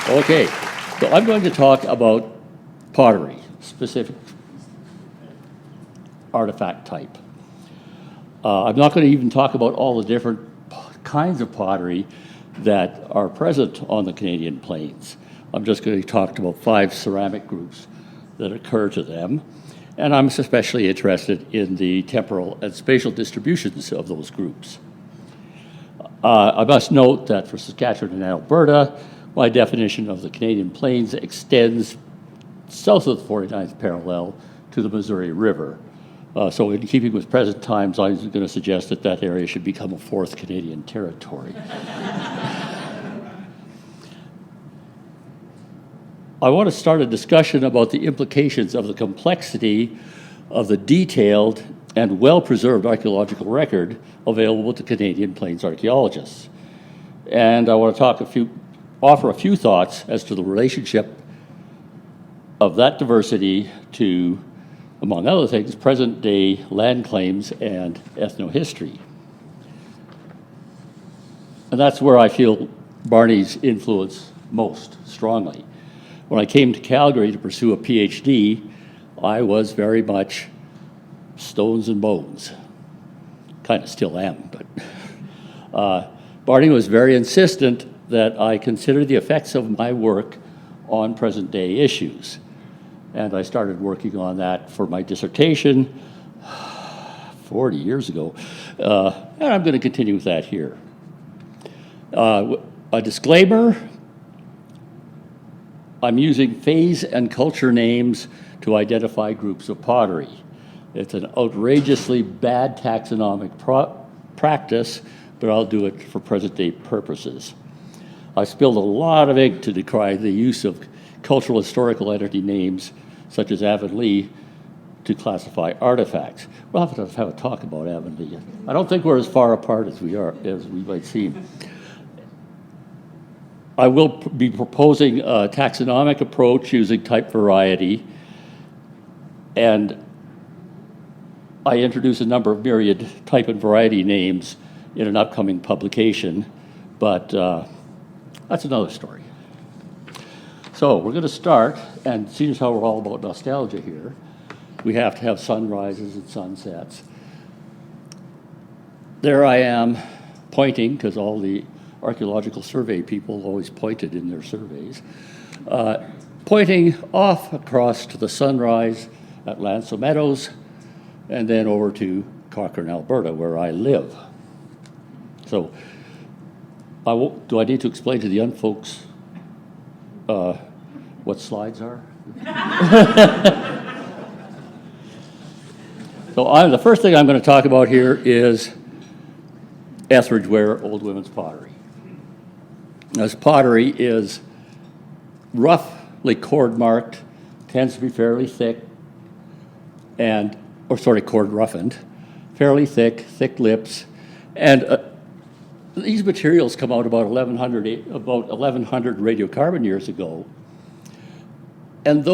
Okay, so I'm going to talk about pottery, specific artifact type. I'm not going to even talk about all the different kinds of pottery that are present on the Canadian plains. I'm just going to talk about 5 ceramic groups that occur to them, and I'm especially interested in the temporal and spatial distributions of those groups. I must note that for Saskatchewan and Alberta, my definition of the Canadian plains extends south of the 49th parallel to the Missouri River. So in keeping with present times, I'm going to suggest that that area should become a 4th Canadian territory. I want to start a discussion about the implications of the complexity of the detailed and well-preserved archaeological record available to Canadian plains archaeologists. And I want to offer a few thoughts as to the relationship of that diversity to, among other things, present-day land claims and ethnohistory. And that's where I feel Barney's influence most strongly. When I came to Calgary to pursue a PhD, I was very much stones and bones. Kind of still am, but Barney was very insistent that I consider the effects of my work on present-day issues. And I started working on that for my dissertation 40 years ago, and I'm going to continue with that here. A disclaimer, I'm using phase and culture names to identify groups of pottery. It's an outrageously bad taxonomic practice, but I'll do it for present-day purposes. I spilled a lot of ink to decry the use of cultural historical entity names, such as Avonlea, to classify artifacts. We'll have to have a talk about Avonlea. I don't think we're as far apart as we might seem. I will be proposing a taxonomic approach using type variety, and I introduce a number of myriad type and variety names in an upcoming publication, but that's another story. So we're going to start, and seeing as how we're all about nostalgia here, we have to have sunrises and sunsets. There I am pointing, because all the archaeological survey people always pointed in their surveys, pointing off across to the sunrise at Lanso Meadows, and then over to Cochrane, Alberta, where I live. So, do I need to explain to the young folks what slides are? So the first thing I'm going to talk about here is Etheridge ware, old women's pottery. This pottery is roughly cord marked, tends to be fairly thick, cord roughened, fairly thick lips, and these materials come out about 1100 radiocarbon years ago, and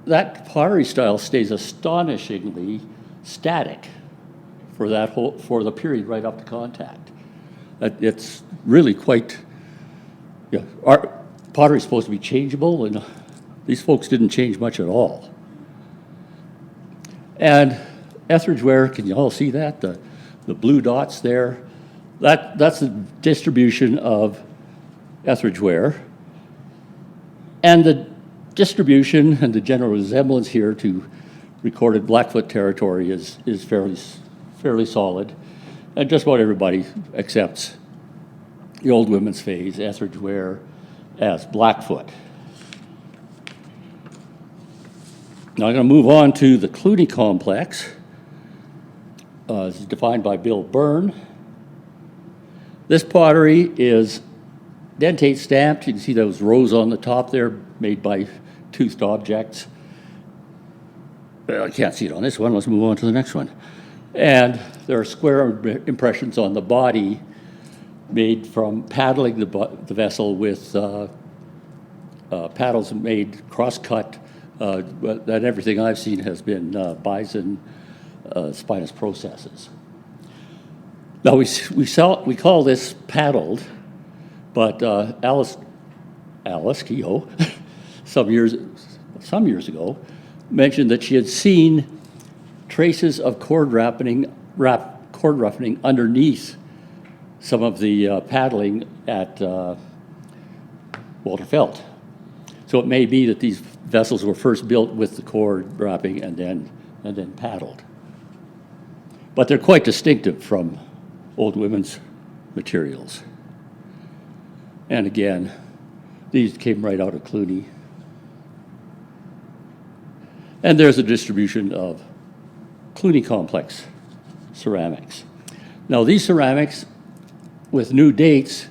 that pottery style stays astonishingly static for the period right up to contact. It's really quite. Pottery is supposed to be changeable, and these folks didn't change much at all. And Etheridge ware, can you all see that? The blue dots there, that's the distribution of Etheridge ware. And the distribution and the general resemblance here to recorded Blackfoot territory is fairly solid. And just about everybody accepts the old women's phase, Etheridge ware, as Blackfoot. Now I'm going to move on to the Clooney complex. This is defined by Bill Byrne. This pottery is dentate stamped. You can see those rows on the top there made by toothed objects. I can't see it on this one. Let's move on to the next one. And there are square impressions on the body made from paddling the vessel with paddles made cross-cut. That everything I've seen has been bison spinous processes. Now we call this paddled, but Alice Alice Kehoe, some years ago, mentioned that she had seen traces of cord roughening underneath some of the paddling at Walter Felt. So it may be that these vessels were first built with the cord wrapping and then paddled. But they're quite distinctive from old women's materials. And again, these came right out of Cluny. And there's a distribution of Cluny complex ceramics. Now these ceramics with new dates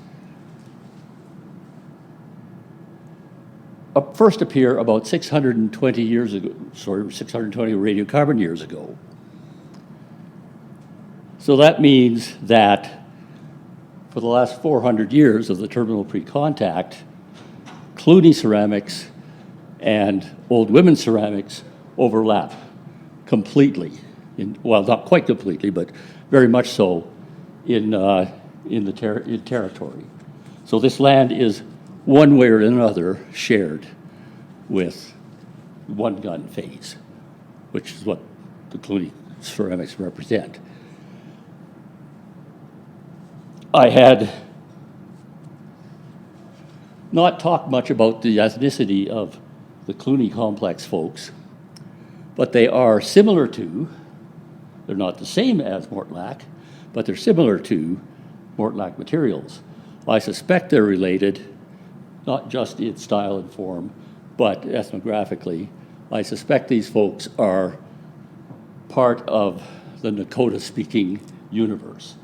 first appear about 620 years ago, 620 radiocarbon years ago. So that means that for the last 400 years of the terminal precontact, Cluny ceramics and old women's ceramics overlap completely. Well, not quite completely, but very much so in territory. So this land is one way or another shared with one gun phase, which is what the Cluny ceramics represent. I had not talked much about the ethnicity of the Cluny complex folks, but they are similar to, they're not the same as Mortlach, but they're similar to Mortlach materials. I suspect they're related, not just in style and form, but ethnographically. I suspect these folks are part of the Nakota-speaking universe.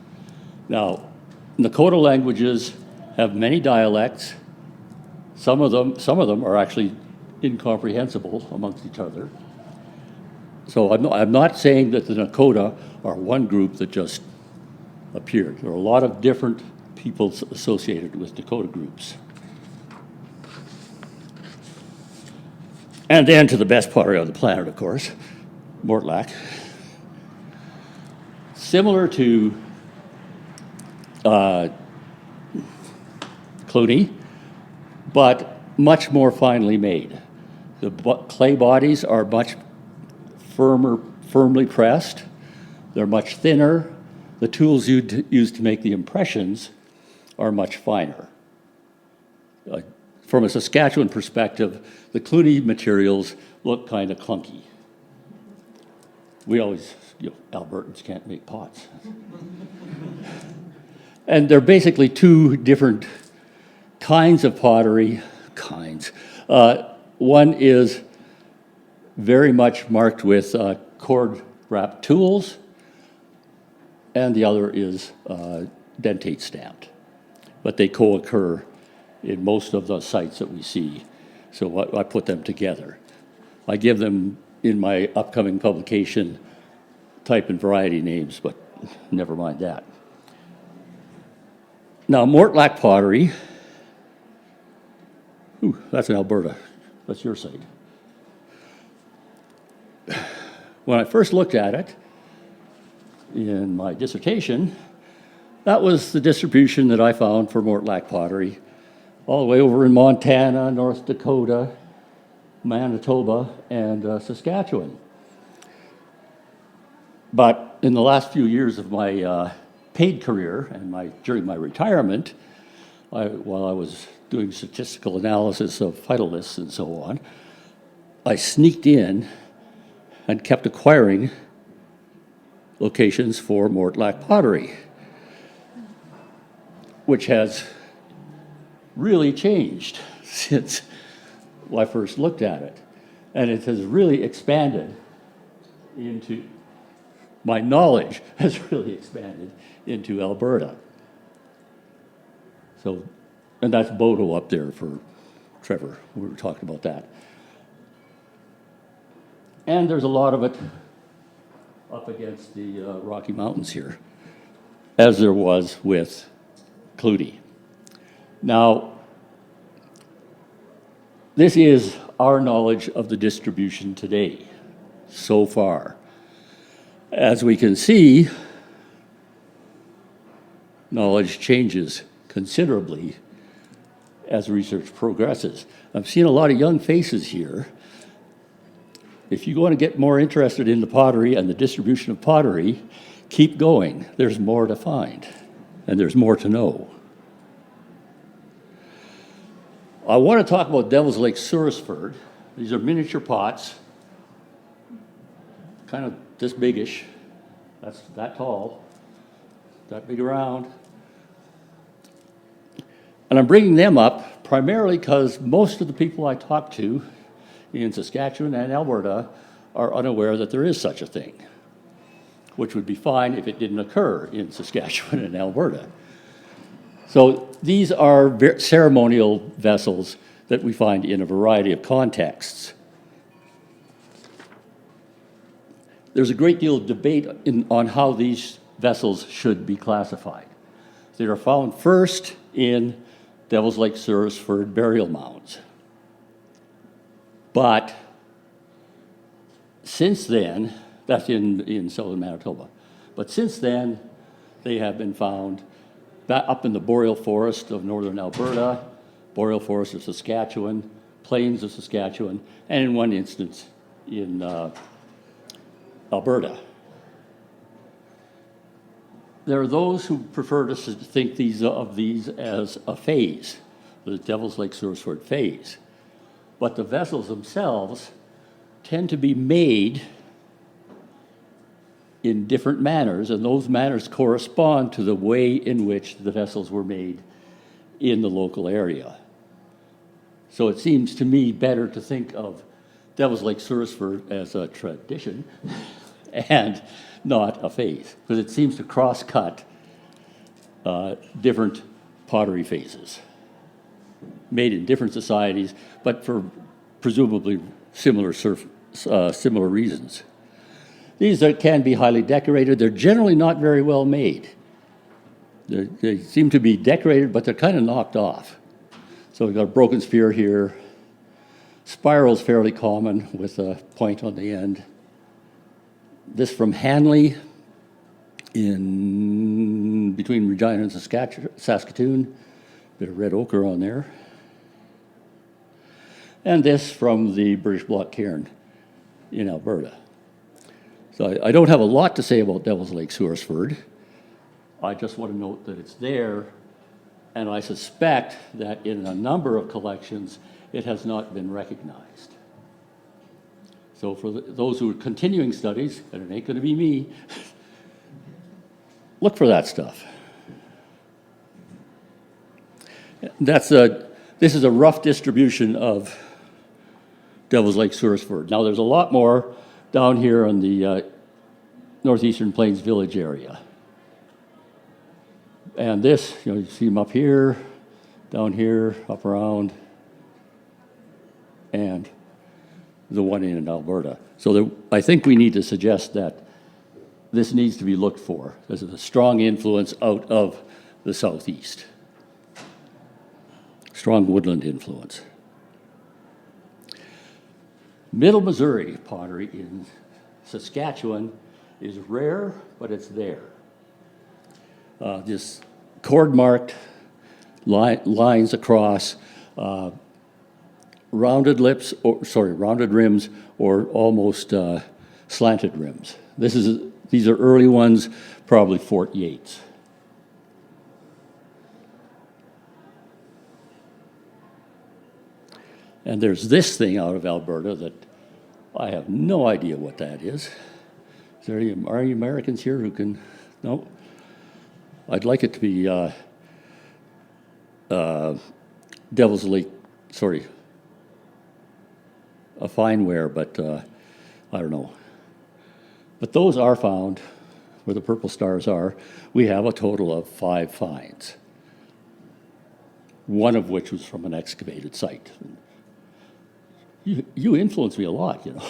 Now, Nakota languages have many dialects. Some of them are actually incomprehensible amongst each other. So I'm not saying that the Nakota are one group that just appeared. There are a lot of different peoples associated with Nakota groups. And then to the best pottery on the planet, of course, Mortlach. Similar to Cluny, but much more finely made. The clay bodies are much firmly pressed. They're much thinner. The tools used to make the impressions are much finer. From a Saskatchewan perspective, the Cluny materials look kind of clunky. We always, Albertans can't make pots. And they're basically two different kinds of pottery. One is very much marked with cord-wrapped tools, and the other is dentate stamped. But they co-occur in most of the sites that we see, so I put them together. I give them, in my upcoming publication, type and variety names, but never mind that. Now, Mortlach pottery, that's in Alberta. That's your site. When I first looked at it in my dissertation, that was the distribution that I found for Mortlach pottery, all the way over in Montana, North Dakota, Manitoba, and Saskatchewan. But in the last few years of my paid career and during my retirement, while I was doing statistical analysis of phytoliths and so on, I sneaked in and kept acquiring locations for Mortlach pottery, which has really changed since I first looked at it. And it has really expanded into, my knowledge has really expanded into Alberta. So, and that's Bodo up there for Trevor. We were talking about that. And there's a lot of it up against the Rocky Mountains here, as there was with Cluny. Now, this is our knowledge of the distribution today, so far. As we can see, knowledge changes considerably as research progresses. I've seen a lot of young faces here. If you want to get more interested in the pottery and the distribution of pottery, keep going. There's more to find, and there's more to know. I want to talk about Devil's Lake Suresford. These are miniature pots, kind of this biggish. That's that tall, that big around. And I'm bringing them up primarily because most of the people I talk to in Saskatchewan and Alberta are unaware that there is such a thing, which would be fine if it didn't occur in Saskatchewan and Alberta. So these are ceremonial vessels that we find in a variety of contexts. There's a great deal of debate on how these vessels should be classified. They are found first in Devil's Lake Suresford burial mounds. But since then, that's in southern Manitoba, but since then, they have been found up in the boreal forest of northern Alberta, boreal forest of Saskatchewan, plains of Saskatchewan, and in one instance in Alberta. There are those who prefer to think of these as a phase, the Devil's Lake Suresford phase. But the vessels themselves tend to be made in different manners, and those manners correspond to the way in which the vessels were made in the local area. So it seems to me better to think of Devil's Lake Suresford as a tradition and not a phase, because it seems to cross-cut different pottery phases made in different societies, but for presumably similar reasons. These can be highly decorated. They're generally not very well made. They seem to be decorated, but they're kind of knocked off. So we've got a broken spear here. Spiral's fairly common with a point on the end. This from Hanley in between Regina and Saskatoon. Bit of red ochre on there. And this from the British Block Cairn in Alberta. So I don't have a lot to say about Devil's Lake Suresford. I just want to note that it's there, and I suspect that in a number of collections, it has not been recognized. So for those who are continuing studies, and it ain't going to be me, look for that stuff. This is a rough distribution of Devil's Lake Suresford. Now there's a lot more down here in the northeastern Plains Village area. And this, you see them up here, down here, up around, and the one in Alberta. So I think we need to suggest that this needs to be looked for. There's a strong influence out of the southeast. Strong woodland influence. Middle Missouri pottery in Saskatchewan is rare, but it's there. Just cord-marked lines across, rounded rims, or almost slanted rims. These are early ones, probably Fort Yates. And there's this thing out of Alberta that I have no idea what that is. Are any Americans here who can? No? I'd like it to be Devil's Lake, a fine ware, but I don't know. But those are found where the purple stars are. We have a total of 5 finds, one of which was from an excavated site. You influence me a lot, you know.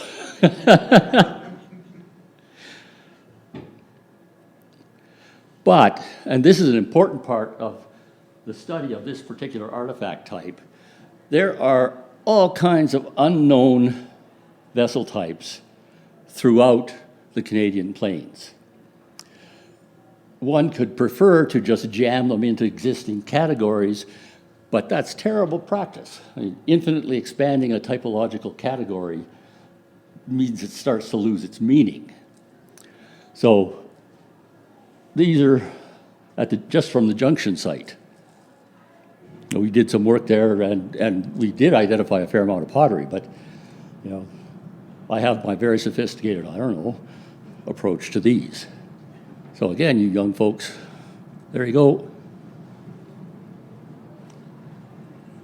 But, and this is an important part of the study of this particular artifact type, there are all kinds of unknown vessel types throughout the Canadian plains. One could prefer to just jam them into existing categories, But that's terrible practice. I mean, infinitely expanding a typological category means it starts to lose its meaning. So these are just from the junction site. We did some work there, and we did identify a fair amount of pottery, but I have my very sophisticated, approach to these. So again, you young folks, there you go.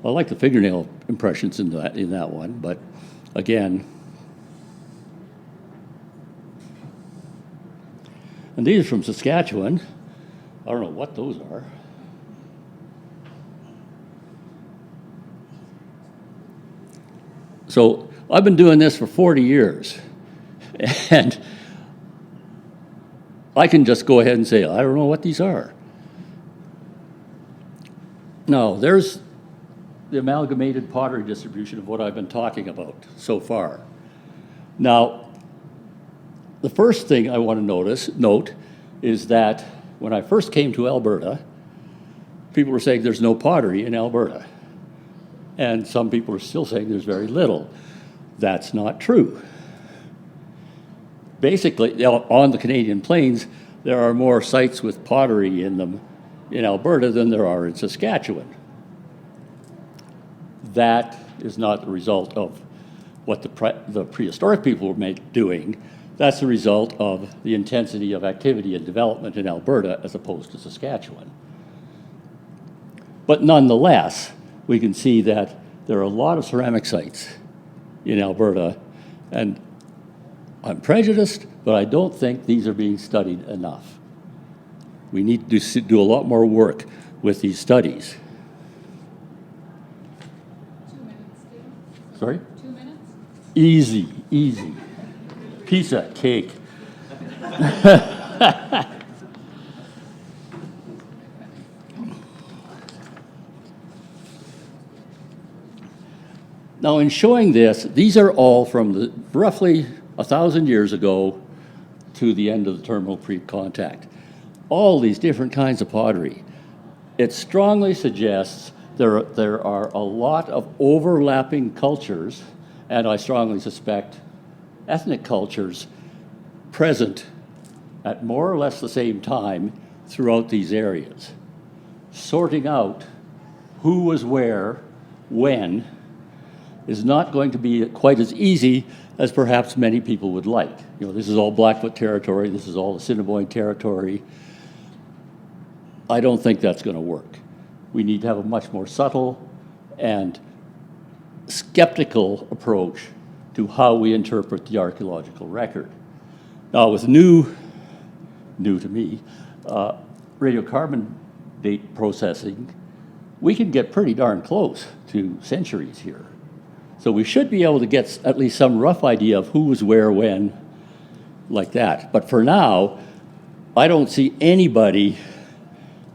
I like the fingernail impressions in that one, but again, and these are from Saskatchewan. I don't know what those are. So I've been doing this for 40 years, and I can just go ahead and say, I don't know what these are. Now, there's the amalgamated pottery distribution of what I've been talking about so far. Now, the first thing I want to note is that when I first came to Alberta, people were saying there's no pottery in Alberta. And some people are still saying there's very little. That's not true. Basically, on the Canadian Plains, there are more sites with pottery in them in Alberta than there are in Saskatchewan. That is not the result of what the prehistoric people were doing. That's the result of the intensity of activity and development in Alberta as opposed to Saskatchewan. But nonetheless, we can see that there are a lot of ceramic sites in Alberta, and I'm prejudiced, but I don't think these are being studied enough. We need to do a lot more work with these studies. 2 minutes, Steve. Sorry? 2 minutes? Easy, easy. Piece of cake. Now, in showing this, these are all from roughly 1,000 years ago to the end of the Terminal Precontact. All these different kinds of pottery. It strongly suggests there are a lot of overlapping cultures, and I strongly suspect ethnic cultures present at more or less the same time throughout these areas. Sorting out who was where, when, is not going to be quite as easy as perhaps many people would like. This is all Blackfoot territory, this is all Assiniboine territory. I don't think that's going to work. We need to have a much more subtle and skeptical approach to how we interpret the archaeological record. Now, with new to me, radiocarbon date processing, we can get pretty darn close to centuries here. So we should be able to get at least some rough idea of who was where, when, like that. But for now, I don't see anybody,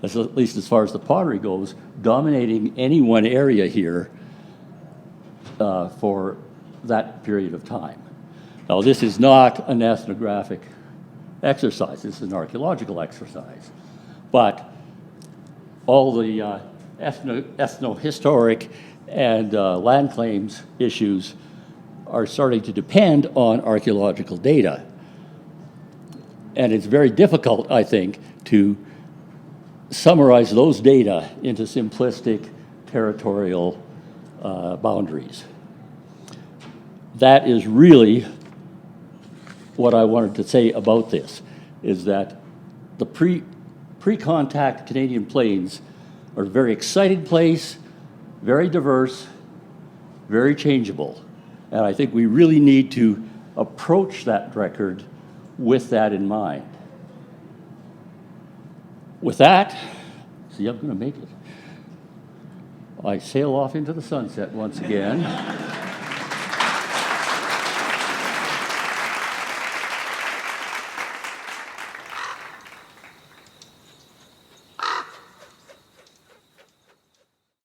at least as far as the pottery goes, dominating any one area here for that period of time. Now, this is not an ethnographic exercise. This is an archaeological exercise. But all the ethnohistoric and land claims issues are starting to depend on archaeological data. And it's very difficult, I think, to summarize those data into simplistic territorial boundaries. That is really what I wanted to say about this, is that the pre-contact Canadian Plains are a very exciting place, very diverse, very changeable. And I think we really need to approach that record with that in mind. With that, see, I'm going to make it. I sail off into the sunset once again.